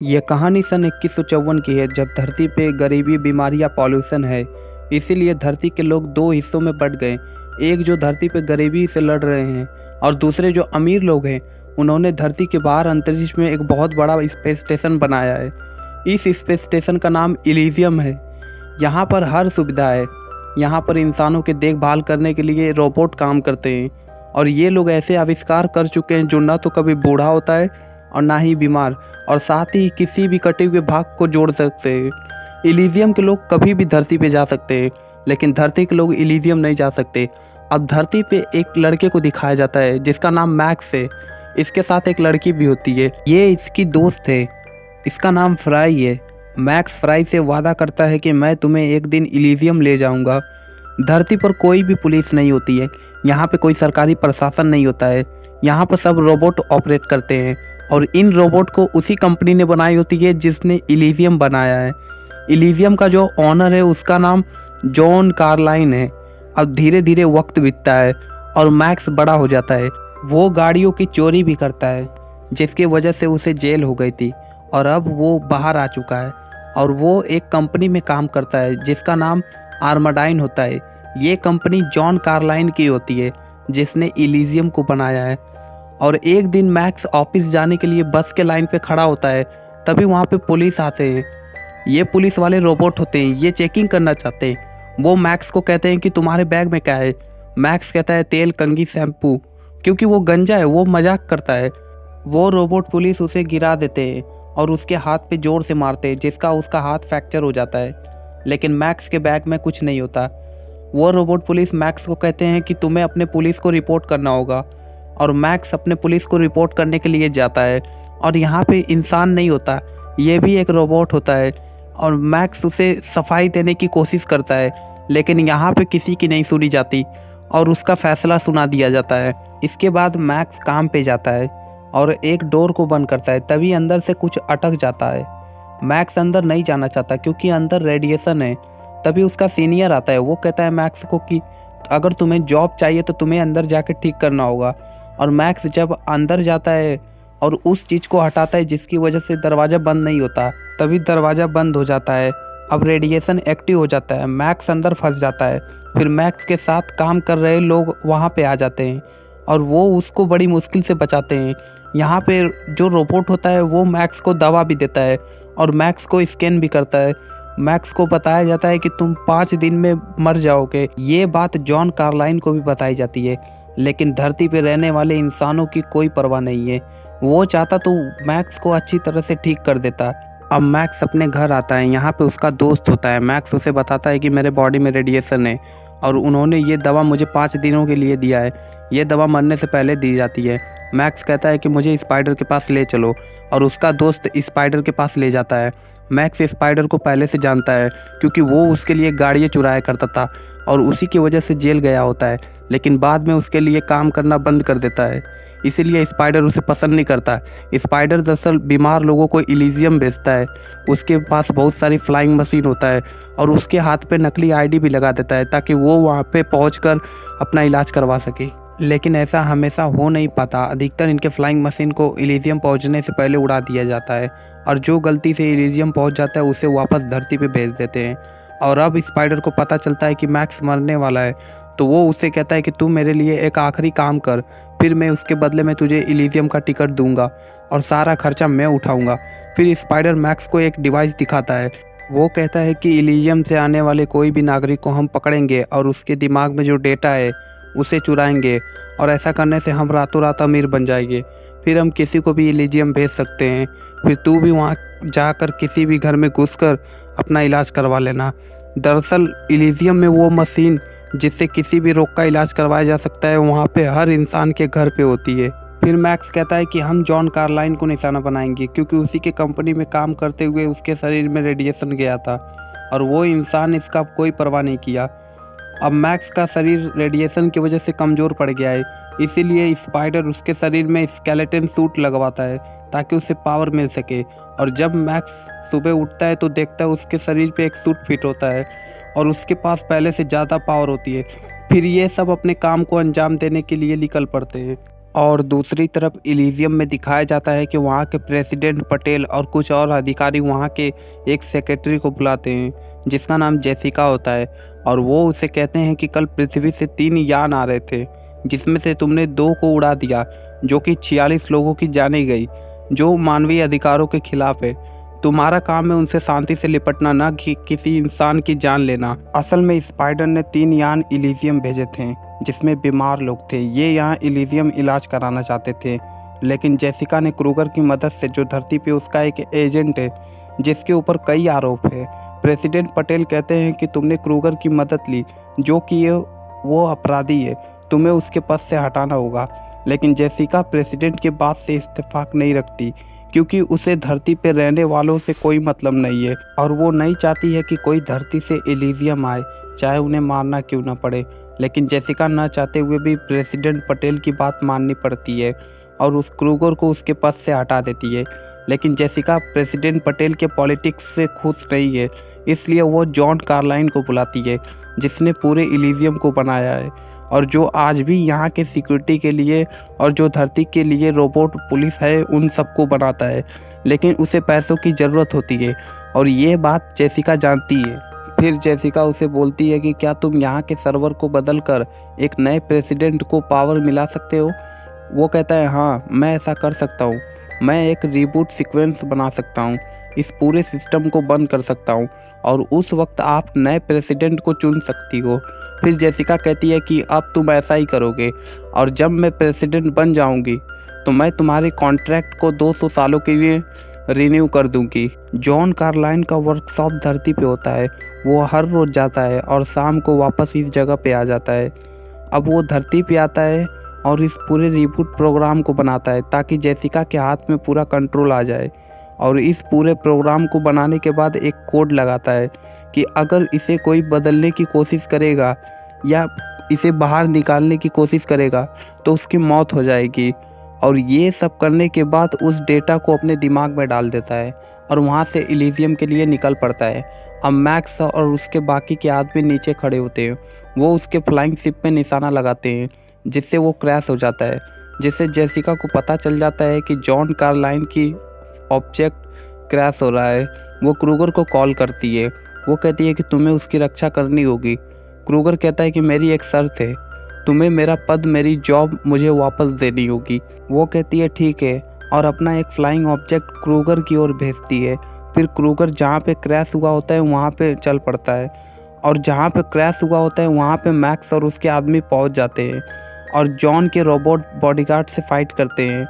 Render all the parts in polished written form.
ये कहानी सन 2154 की है, जब धरती पे गरीबी, बीमारी या पॉल्यूशन है। इसीलिए धरती के लोग दो हिस्सों में बँट गए। एक जो धरती पे गरीबी से लड़ रहे हैं और दूसरे जो अमीर लोग हैं, उन्होंने धरती के बाहर अंतरिक्ष में एक बहुत बड़ा स्पेस स्टेशन बनाया है। इस स्पेस स्टेशन का नाम इलीजियम है। यहाँ पर हर सुविधा है। यहाँ पर इंसानों की देखभाल करने के लिए रोबोट काम करते हैं और ये लोग ऐसे आविष्कार कर चुके हैं जो ना तो कभी बूढ़ा होता है और ना ही बीमार, और साथ ही किसी भी कटे हुए भाग को जोड़ सकते हैं। इलीजियम के लोग कभी भी धरती पे जा सकते हैं, लेकिन धरती के लोग इलीजियम नहीं जा सकते। अब धरती पे एक लड़के को दिखाया जाता है जिसका नाम मैक्स है। इसके साथ एक लड़की भी होती है, ये इसकी दोस्त है। इसका नाम फ्राई है। मैक्स फ्राई से वादा करता है कि मैं तुम्हें एक दिन इलीजियम ले जाऊंगा। धरती पर कोई भी पुलिस नहीं होती है, यहाँ पे कोई सरकारी प्रशासन नहीं होता है। यहाँ पर सब रोबोट ऑपरेट करते हैं और इन रोबोट को उसी कंपनी ने बनाई होती है जिसने इलीजियम बनाया है। इलीजियम का जो ऑनर है उसका नाम जॉन कार्लाइन है। अब धीरे धीरे वक्त बीतता है और मैक्स बड़ा हो जाता है। वो गाड़ियों की चोरी भी करता है, जिसकी वजह से उसे जेल हो गई थी, और अब वो बाहर आ चुका है और वो एक कंपनी में काम करता है जिसका नाम आर्माडाइन होता है। ये कंपनी जॉन कार्लाइन की होती है जिसने इलीजियम को बनाया है। और एक दिन मैक्स ऑफिस जाने के लिए बस के लाइन पे खड़ा होता है, तभी वहाँ पे पुलिस आते हैं। ये पुलिस वाले रोबोट होते हैं, ये चेकिंग करना चाहते हैं। वो मैक्स को कहते हैं कि तुम्हारे बैग में क्या है। मैक्स कहता है तेल, कंघी, शैम्पू, क्योंकि वो गंजा है, वो मजाक करता है। वो रोबोट पुलिस उसे गिरा देते हैं और उसके हाथ पे जोर से मारते हैं, जिसका उसका हाथ फ्रैक्चर हो जाता है। लेकिन मैक्स के बैग में कुछ नहीं होता। वो रोबोट पुलिस मैक्स को कहते हैं कि तुम्हें अपने पुलिस को रिपोर्ट करना होगा, और मैक्स अपने पुलिस को रिपोर्ट करने के लिए जाता है। और यहाँ पे इंसान नहीं होता, ये भी एक रोबोट होता है, और मैक्स उसे सफाई देने की कोशिश करता है, लेकिन यहाँ पे किसी की नहीं सुनी जाती और उसका फैसला सुना दिया जाता है। इसके बाद मैक्स काम पे जाता है और एक डोर को बंद करता है, तभी अंदर से कुछ अटक जाता है। मैक्स अंदर नहीं जाना चाहता क्योंकि अंदर रेडिएशन है। तभी उसका सीनियर आता है, वो कहता है मैक्स को कि अगर तुम्हें जॉब चाहिए तो तुम्हें अंदर जाकर ठीक करना होगा। और मैक्स जब अंदर जाता है और उस चीज़ को हटाता है जिसकी वजह से दरवाज़ा बंद नहीं होता, तभी दरवाज़ा बंद हो जाता है। अब रेडिएशन एक्टिव हो जाता है, मैक्स अंदर फंस जाता है। फिर मैक्स के साथ काम कर रहे लोग वहाँ पे आ जाते हैं और वो उसको बड़ी मुश्किल से बचाते हैं। यहाँ पे जो रोबोट होता है वो मैक्स को दवा भी देता है और मैक्स को स्कैन भी करता है। मैक्स को बताया जाता है कि तुम 5 दिन में मर जाओगे। ये बात जॉन कार्लाइन को भी बताई जाती है, लेकिन धरती पे रहने वाले इंसानों की कोई परवाह नहीं है। वो चाहता तो मैक्स को अच्छी तरह से ठीक कर देता। अब मैक्स अपने घर आता है, यहाँ पे उसका दोस्त होता है। मैक्स उसे बताता है कि मेरे बॉडी में रेडिएशन है और उन्होंने ये दवा मुझे 5 दिनों के लिए दिया है। ये दवा मरने से पहले दी जाती है। मैक्स कहता है कि मुझे स्पाइडर के पास ले चलो, और उसका दोस्त स्पाइडर के पास ले जाता है। मैक्स स्पाइडर को पहले से जानता है क्योंकि वो उसके लिए गाड़ियाँ चुराया करता था और उसी की वजह से जेल गया होता है, लेकिन बाद में उसके लिए काम करना बंद कर देता है। इसीलिए स्पाइडर उसे पसंद नहीं करता। स्पाइडर दरअसल बीमार लोगों को इलीजियम बेचता है। उसके पास बहुत सारी फ्लाइंग मशीन होता है और उसके हाथ पे नकली आईडी भी लगा देता है ताकि वो वहाँ पे पहुँचकर अपना इलाज करवा सके। लेकिन ऐसा हमेशा हो नहीं पाता। अधिकतर इनके फ्लाइंग मशीन को इलीजियम पहुँचने से पहले उड़ा दिया जाता है, और जो गलती से इलीजियम पहुँच जाता है उसे वापस धरती पे भेज देते हैं। और अब स्पाइडर को पता चलता है कि मैक्स मरने वाला है, तो वो उससे कहता है कि तू मेरे लिए एक आखिरी काम कर, फिर मैं उसके बदले में तुझे इलीजियम का टिकट दूंगा और सारा खर्चा मैं उठाऊंगा। फिर स्पाइडर मैक्स को एक डिवाइस दिखाता है। वो कहता है कि इलीजियम से आने वाले कोई भी नागरिक को हम पकड़ेंगे और उसके दिमाग में जो डेटा है उसे चुराएंगे, और ऐसा करने से हम रातों रात अमीर बन जाएंगे। फिर हम किसी को भी इलीजियम भेज सकते हैं। फिर तू भी वहाँ जाकर किसी भी घर में घुसकर अपना इलाज करवा लेना। दरअसल इलीजियम में वो मशीन जिससे किसी भी रोग का इलाज करवाया जा सकता है वहाँ पे हर इंसान के घर पे होती है। फिर मैक्स कहता है कि हम जॉन कार्लाइन को निशाना बनाएंगे क्योंकि उसी के कंपनी में काम करते हुए उसके शरीर में रेडिएशन गया था और वो इंसान इसका कोई परवाह नहीं किया। अब मैक्स का शरीर रेडिएशन की वजह से कमज़ोर पड़ गया है, इसीलिए स्पाइडर उसके शरीर में स्केलेटन सूट लगवाता है ताकि उसे पावर मिल सके। और जब मैक्स सुबह उठता है तो देखता है उसके शरीर पे एक सूट फिट होता है और उसके पास पहले से ज़्यादा पावर होती है। फिर ये सब अपने काम को अंजाम देने के लिए निकल पड़ते हैं और दूसरी तरफ इलीजियम में दिखाया जाता है कि वहाँ के प्रेसिडेंट पटेल और कुछ और अधिकारी वहाँ के एक सेक्रेटरी को बुलाते हैं जिसका नाम जेसिका होता है, और वो उसे कहते हैं कि कल पृथ्वी से 3 यान आ रहे थे जिसमें से तुमने 2 को उड़ा दिया, जो कि 46 लोगों की जाने गई, जो मानवीय अधिकारों के खिलाफ है। तुम्हारा काम है उनसे शांति से निपटना, न कि किसी इंसान की जान लेना। असल में स्पाइडर ने 3 यान इलीजियम भेजे थे जिसमें बीमार लोग थे। ये यहाँ इलीजियम इलाज कराना चाहते थे, लेकिन जेसिका ने क्रूगर की मदद से, जो धरती पे उसका एक एजेंट है जिसके ऊपर कई आरोप है। प्रेसिडेंट पटेल कहते हैं कि तुमने क्रूगर की मदद ली, जो कि वो अपराधी है, तुम्हें उसके पद से हटाना होगा। लेकिन जेसिका प्रेसिडेंट के बात से इत्तेफाक नहीं रखती, क्योंकि उसे धरती पर रहने वालों से कोई मतलब नहीं है और वो नहीं चाहती है कि कोई धरती से इलीजियम आए, चाहे उन्हें मारना क्यों ना पड़े। लेकिन जेसिका न चाहते हुए भी प्रेसिडेंट पटेल की बात माननी पड़ती है और उस क्रूगर को उसके पद से हटा देती है। लेकिन जेसिका प्रेसिडेंट पटेल के पॉलिटिक्स से खुश नहीं है, इसलिए वो जॉन कार्लाइन को बुलाती है जिसने पूरे इलीजियम को बनाया है और जो आज भी यहाँ के सिक्योरिटी के लिए और जो धरती के लिए रोबोट पुलिस है उन सबको बनाता है। लेकिन उसे पैसों की ज़रूरत होती है और ये बात जेसिका जानती है। फिर जेसिका उसे बोलती है कि क्या तुम यहाँ के सर्वर को बदल कर एक नए प्रेसिडेंट को पावर मिला सकते हो। वो कहता है हाँ, मैं ऐसा कर सकता हूँ। मैं एक रीबूट सीक्वेंस बना सकता हूँ, इस पूरे सिस्टम को बंद कर सकता हूँ और उस वक्त आप नए प्रेसिडेंट को चुन सकती हो। फिर जेसिका कहती है कि अब तुम ऐसा ही करोगे और जब मैं प्रेसिडेंट बन जाऊंगी तो मैं तुम्हारे कॉन्ट्रैक्ट को 200 सालों के लिए रिन्यू कर दूंगी। जॉन कार्लाइन का वर्कशॉप धरती पे होता है। वो हर रोज़ जाता है और शाम को वापस इस जगह पे आ जाता है। अब वो धरती पे आता है और इस पूरे रिबूट प्रोग्राम को बनाता है ताकि जेसिका के हाथ में पूरा कंट्रोल आ जाए। और इस पूरे प्रोग्राम को बनाने के बाद एक कोड लगाता है कि अगर इसे कोई बदलने की कोशिश करेगा या इसे बाहर निकालने की कोशिश करेगा तो उसकी मौत हो जाएगी। और ये सब करने के बाद उस डेटा को अपने दिमाग में डाल देता है और वहाँ से इलीजियम के लिए निकल पड़ता है। अब मैक्स और उसके बाकी के आदमी नीचे खड़े होते हैं। वो उसके फ्लाइंग शिप में निशाना लगाते हैं जिससे वो क्रैश हो जाता है, जिससे जेसिका को पता चल जाता है कि जॉन कार्लाइन की ऑब्जेक्ट क्रैश हो रहा है। वो क्रूगर को कॉल करती है। वो कहती है कि तुम्हें उसकी रक्षा करनी होगी। क्रूगर कहता है कि मेरी एक शर्त है, तुम्हें मेरा पद, मेरी जॉब मुझे वापस देनी होगी। वो कहती है ठीक है और अपना एक फ्लाइंग ऑब्जेक्ट क्रूगर की ओर भेजती है। फिर क्रूगर जहाँ पे क्रैश हुआ होता है वहाँ पे चल पड़ता है और जहाँ पे क्रैश हुआ होता है वहाँ पे मैक्स और उसके आदमी पहुँच जाते हैं और जॉन के रोबोट बॉडीगार्ड से फाइट करते हैं।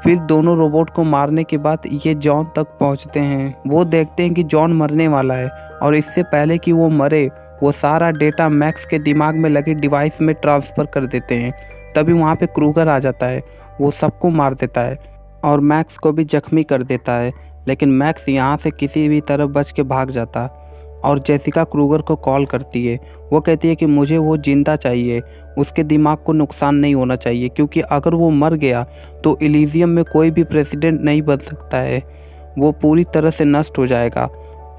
फिर दोनों रोबोट को मारने के बाद ये जॉन तक पहुँचते हैं। वो देखते हैं कि जॉन मरने वाला है और इससे पहले कि वो मरे वो सारा डेटा मैक्स के दिमाग में लगे डिवाइस में ट्रांसफ़र कर देते हैं। तभी वहाँ पे क्रूगर आ जाता है। वो सबको मार देता है और मैक्स को भी जख्मी कर देता है। लेकिन मैक्स यहाँ से किसी भी तरह बच के भाग जाता और जेसिका क्रूगर को कॉल करती है। वो कहती है कि मुझे वो जिंदा चाहिए, उसके दिमाग को नुकसान नहीं होना चाहिए, क्योंकि अगर वो मर गया तो इलीजियम में कोई भी प्रेसिडेंट नहीं बन सकता है, वो पूरी तरह से नष्ट हो जाएगा।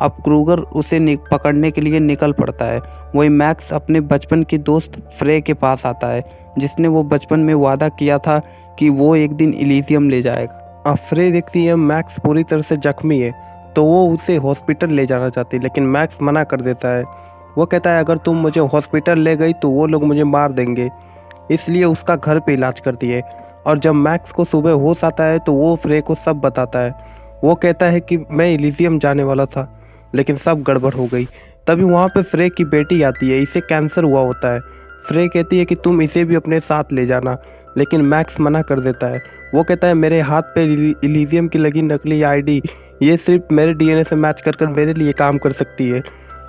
अब क्रूगर उसे पकड़ने के लिए निकल पड़ता है। वही मैक्स अपने बचपन की दोस्त फ्रे के पास आता है जिसने वो बचपन में वादा किया था कि वो एक दिन इलीजियम ले जाएगा। अब फ्रे देखती है मैक्स पूरी तरह से जख्मी है तो वो उसे हॉस्पिटल ले जाना चाहती है, लेकिन मैक्स मना कर देता है। वो कहता है अगर तुम मुझे हॉस्पिटल ले गई तो वो लोग मुझे मार देंगे, इसलिए उसका घर पे इलाज करती है। और जब मैक्स को सुबह होश आता है तो वो फ्रे को सब बताता है। वो कहता है कि मैं इलीजियम जाने वाला था लेकिन सब गड़बड़ हो गई। तभी वहाँ पे फ्रे की बेटी आती है, इसे कैंसर हुआ होता है। फ्रे कहती है कि तुम इसे भी अपने साथ ले जाना, लेकिन मैक्स मना कर देता है। वो कहता है मेरे हाथ पे इलीजियम की लगी नकली आईडी ये सिर्फ मेरे डीएनए से मैच कर मेरे लिए काम कर सकती है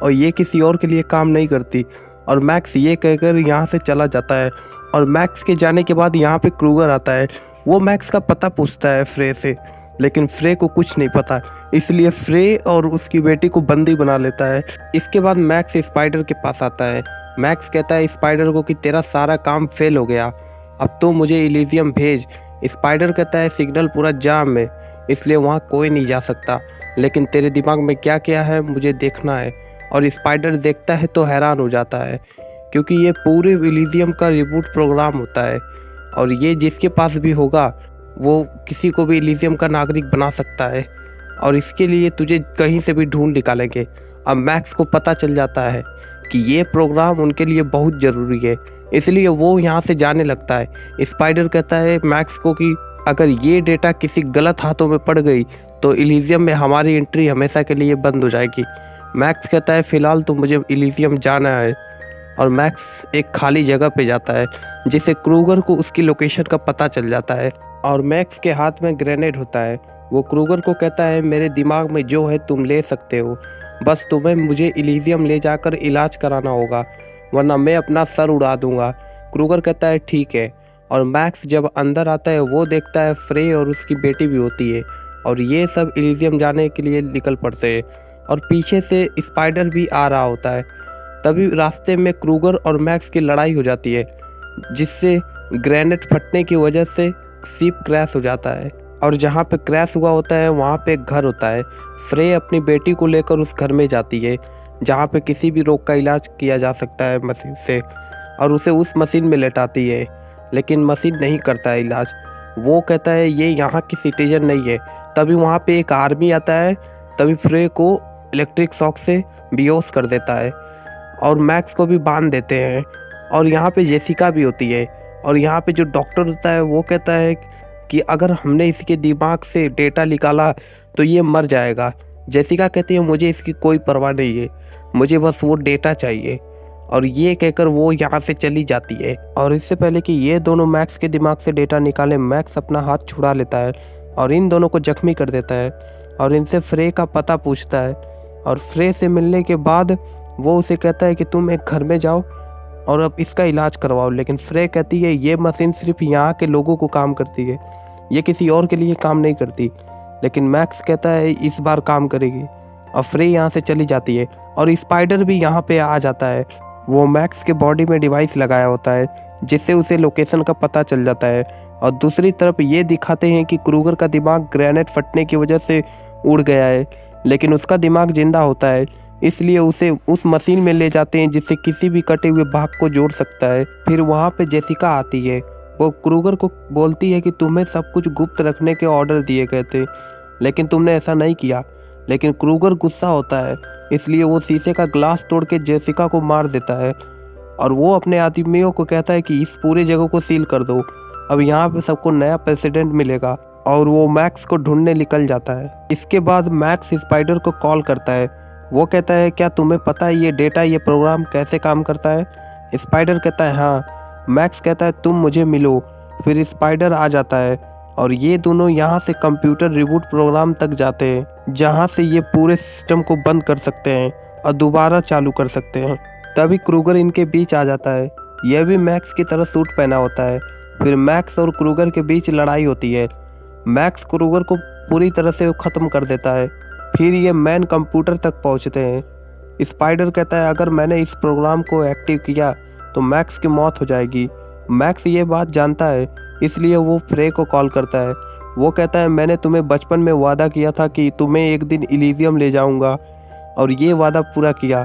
और ये किसी और के लिए काम नहीं करती। और मैक्स ये कहकर यहाँ से चला जाता है। और मैक्स के जाने के बाद यहाँ पे क्रूगर आता है। वो मैक्स का पता पूछता है फ्रे से, लेकिन फ्रे को कुछ नहीं पता, इसलिए फ्रे और उसकी बेटी को बंदी बना लेता है। इसके बाद मैक्स स्पाइडर के पास आता है। मैक्स कहता है स्पाइडर को कि तेरा सारा काम फेल हो गया, अब तो मुझे इलीजियम भेज। स्पाइडर कहता है सिग्नल पूरा जाम है, इसलिए वहाँ कोई नहीं जा सकता, लेकिन तेरे दिमाग में क्या क्या है मुझे देखना है। और स्पाइडर देखता है तो हैरान हो जाता है, क्योंकि ये पूरे इलीजियम का रिबूट प्रोग्राम होता है। और ये जिसके पास भी होगा वो किसी को भी इलीजियम का नागरिक बना सकता है, और इसके लिए तुझे कहीं से भी ढूंढ निकालेंगे। अब मैक्स को पता चल जाता है कि ये प्रोग्राम उनके लिए बहुत ज़रूरी है, इसलिए वो यहाँ से जाने लगता है। स्पाइडर कहता है मैक्स को कि अगर ये डेटा किसी गलत हाथों में पड़ गई तो इलीजियम में हमारी एंट्री हमेशा के लिए बंद हो जाएगी। मैक्स कहता है फ़िलहाल तो मुझे इलीजियम जाना है, और मैक्स एक खाली जगह पे जाता है जिससे क्रूगर को उसकी लोकेशन का पता चल जाता है, और मैक्स के हाथ में ग्रेनेड होता है। वो क्रूगर को कहता है मेरे दिमाग में जो है तुम ले सकते हो, बस तुम्हें मुझे इलीजियम ले जाकर इलाज कराना होगा, वरना मैं अपना सर उड़ा दूंगा। क्रूगर कहता है ठीक है, और मैक्स जब अंदर आता है वो देखता है फ्रे और उसकी बेटी भी होती है, और ये सब इलीजियम जाने के लिए निकल पड़ते हैं, और पीछे से स्पाइडर भी आ रहा होता है। तभी रास्ते में क्रूगर और मैक्स की लड़ाई हो जाती है, जिससे ग्रेनेड फटने की वजह से शिप क्रैश हो जाता है, और जहाँ पे क्रैश हुआ होता है वहाँ पे एक घर होता है। फ्रे अपनी बेटी को लेकर उस घर में जाती है जहाँ पे किसी भी रोग का इलाज किया जा सकता है मशीन से, और उसे उस मशीन में लेटाती है, लेकिन मशीन नहीं करता है इलाज। वो कहता है ये यहाँ की सिटीजन नहीं है। तभी वहाँ पे एक आर्मी आता है, तभी फ्रे को इलेक्ट्रिक शॉक से बेहोश कर देता है, और मैक्स को भी बांध देते हैं। और यहाँ पे जेसिका भी होती है, और यहाँ पे जो डॉक्टर होता है वो कहता है कि अगर हमने इसके दिमाग से डेटा निकाला तो ये मर जाएगा। जेसिका कहती है मुझे इसकी कोई परवाह नहीं है, मुझे बस वो डेटा चाहिए, और ये कहकर वो यहाँ से चली जाती है। और इससे पहले कि ये दोनों मैक्स के दिमाग से डेटा निकाले, मैक्स अपना हाथ छुड़ा लेता है और इन दोनों को जख्मी कर देता है, और इनसे फ्रे का पता पूछता है। और फ्रे से मिलने के बाद वो उसे कहता है कि तुम एक घर में जाओ और अब इसका इलाज करवाओ, लेकिन फ्रे कहती है ये मशीन सिर्फ यहाँ के लोगों को काम करती है, ये किसी और के लिए काम नहीं करती। लेकिन मैक्स कहता है इस बार काम करेगी, और फ्रे यहाँ से चली जाती है, और स्पाइडर भी यहाँ पे आ जाता है। वो मैक्स के बॉडी में डिवाइस लगाया होता है जिससे उसे लोकेशन का पता चल जाता है, और दूसरी तरफ ये दिखाते हैं कि क्रूगर का दिमाग ग्रेनेड फटने की वजह से उड़ गया है, लेकिन उसका दिमाग जिंदा होता है, इसलिए उसे उस मशीन में ले जाते हैं जिससे किसी भी कटे हुए भाग को जोड़ सकता है। फिर वहाँ पे जेसिका आती है, वो क्रूगर को बोलती है कि तुम्हें सब कुछ गुप्त रखने के ऑर्डर दिए गए थे, लेकिन तुमने ऐसा नहीं किया। लेकिन क्रूगर गुस्सा होता है, इसलिए वो शीशे का ग्लास तोड़ के जेसिका को मार देता है, और वो अपने आदमियों को कहता है कि इस पूरे जगह को सील कर दो, अब यहाँ पे सबको नया प्रेसिडेंट मिलेगा, और वो मैक्स को ढूंढने निकल जाता है। इसके बाद मैक्स स्पाइडर को कॉल करता है। वो कहता है क्या तुम्हें पता है ये डेटा, ये प्रोग्राम कैसे काम करता है? स्पाइडर कहता है हाँ। मैक्स कहता है तुम मुझे मिलो। फिर स्पाइडर आ जाता है, और ये दोनों यहाँ से कंप्यूटर रिबूट प्रोग्राम तक जाते हैं, जहाँ से ये पूरे सिस्टम को बंद कर सकते हैं और दोबारा चालू कर सकते हैं। तभी क्रूगर इनके बीच आ जाता है, यह भी मैक्स की तरह सूट पहना होता है। फिर मैक्स और क्रूगर के बीच लड़ाई होती है। मैक्स क्रूगर को पूरी तरह से ख़त्म कर देता है। फिर ये मैन कंप्यूटर तक पहुँचते हैं। स्पाइडर कहता है अगर मैंने इस प्रोग्राम को एक्टिव किया तो मैक्स की मौत हो जाएगी। मैक्स ये बात जानता है, इसलिए वो फ्रे को कॉल करता है। वो कहता है मैंने तुम्हें बचपन में वादा किया था कि तुम्हें एक दिन इलीजियम ले जाऊंगा, और ये वादा पूरा किया।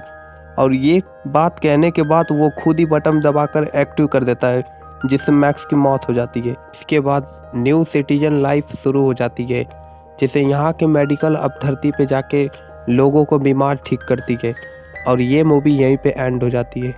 और ये बात कहने के बाद वो खुद ही बटन दबाकर एक्टिव कर देता है, जिससे मैक्स की मौत हो जाती है। इसके बाद न्यू सिटीजन लाइफ शुरू हो जाती है, जिसे यहाँ के मेडिकल अब धरती पे जाके लोगों को बीमार ठीक करती है। और ये मूवी यहीं पे एंड हो जाती है।